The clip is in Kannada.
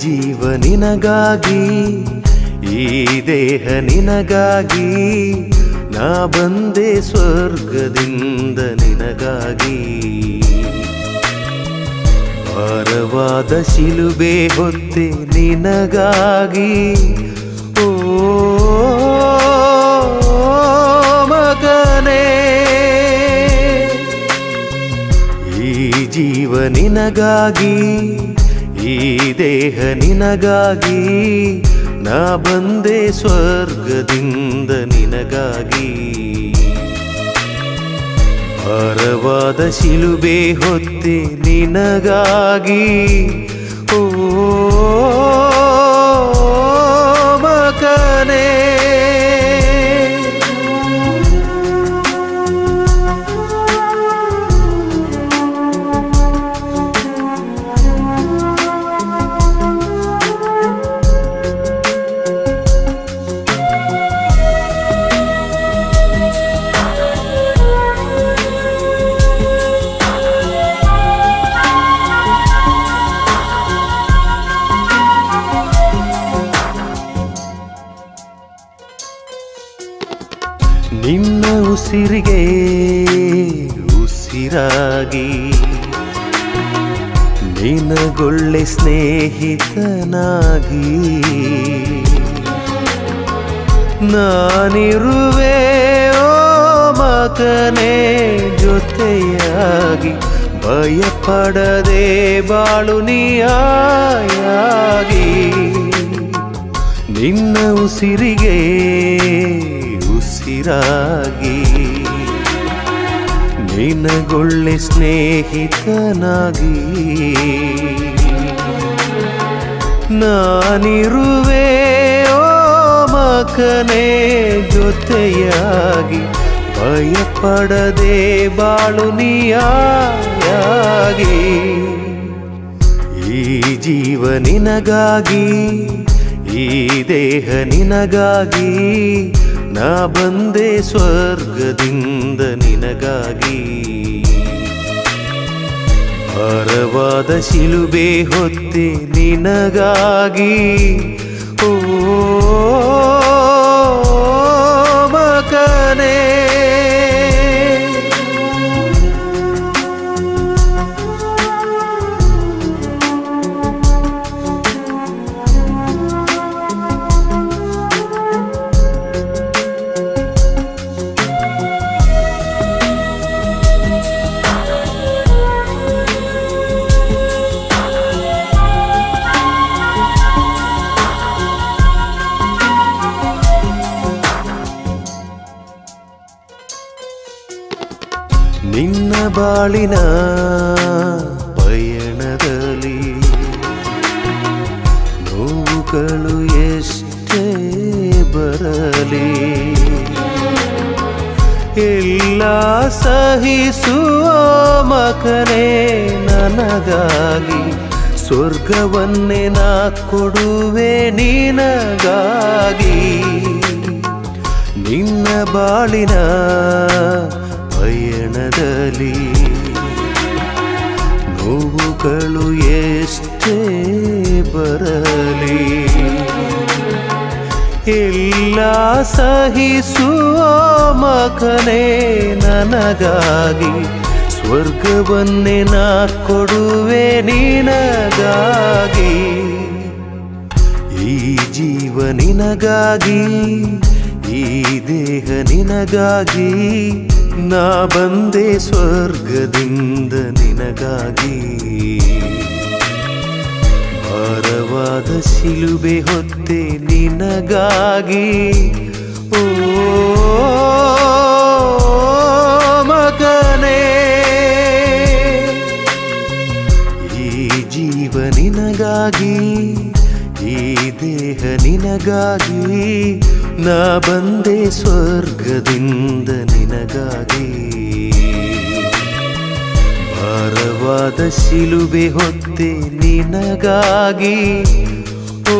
ಜೀವ ನಿನಗಾಗಿ, ಈ ದೇಹ ನಿನಗಾಗಿ, ನಾ ಬಂದೆ ಸ್ವರ್ಗದಿಂದ ನಿನಗಾಗಿ. ಭಾರವಾದ ಶಿಲುಬೆ ಹೊತ್ತೆ ನಿನಗಾಗಿ, ಓ ಮಗನೇ. ಈ ಜೀವ ನಿನಗಾಗಿ, ಈ ದೇಹ ನಿನಗಾಗಿ, ನಾ ಬಂದೆ ಸ್ವರ್ಗದಿಂದ ನಿನಗಾಗಿ. ಭಾರವಾದ ಶಿಲುಬೆ ಹೊತ್ತೆ ನಿನಗಾಗಿ, ಓ ಮಗನೇ. ನಿನ್ನ ಉಸಿರಿಗೆ ಉಸಿರಾಗಿ, ನಿನಗೊಳ್ಳೆ ಸ್ನೇಹಿತನಾಗಿ, ನಾನಿರುವೆ ಓ ಮಗನೇ ಜೊತೆಯಾಗಿ. ಭಯಪಡದೆ ಬಾಳು ನೀಯಾಗಿ. ನಿನ್ನ ಉಸಿರಿಗೆ ಉಸಿರಾಗಿ, ನಿನಗೊಳ್ಳೆ ಸ್ನೇಹಿತನಾಗಿ, ನಾನಿರುವೆ ಓ ಮಗನೇ ಜೊತೆಯಾಗಿ. ಭಯಪಡದೆ ಬಾಳು ನೀಯಾಗಿ. ಈ ಜೀವ ನಿನಗಾಗಿ, ಈ ದೇಹ ನಿನಗಾಗಿ, ನಾ ಬಂದೆ ಸ್ವರ್ಗದಿಂದ ನಿನಗಾಗಿ. ಭಾರವಾದ ಶಿಲುಬೆ ಹೊತ್ತೆ ನಿನಗಾಗಿ, ಓ ಮಗನೇ. ನಿನ್ನ ಬಾಳಿನ ಪಯಣದಲ್ಲಿ ನೋವುಗಳು ಎಷ್ಟೇ ಬರಲಿ, ಎಲ್ಲ ಸಹಿಸುವ ಮಗನೇ ನನಗಾಗಿ. ಸ್ವರ್ಗವನ್ನೇ ನಾ ಕೊಡುವೆ ನಿನಗಾಗಿ. ನಿನ್ನ ಬಾಳಿನ ಪಯಣದಲ್ಲಿ ನೋವುಗಳು ಎಷ್ಟೇ ಬರಲಿ, ಎಲ್ಲ ಸಹಿಸುವ ಮಗನೇ ನನಗಾಗಿ. ಸ್ವರ್ಗವನ್ನೇ ನಾ ಕೊಡುವೆ ನಿನಗಾಗಿ. ಈ ಜೀವ ನಿನಗಾಗಿ, ಈ ದೇಹ ನಿನಗಾಗಿ, ನಾ ಬಂದೆ ಸ್ವರ್ಗದಿಂದ ನಿನಗಾಗಿ. ಭಾರವಾದ ಶಿಲುಬೆ ಹೊತ್ತೆ ನಿನಗಾಗಿ, ಓ ಮಗನೇ. ಈ ಜೀವ ನಿನಗಾಗಿ, ಈ ದೇಹ ನಿನಗಾಗಿ, ನಾ ಬಂದೆ ಸ್ವರ್ಗದಿಂದ ನಿನಗಾಗಿ. ಭಾರವಾದ ಶಿಲುಬೆ ಹೊತ್ತೆ ನಿನಗಾಗಿ, ಓ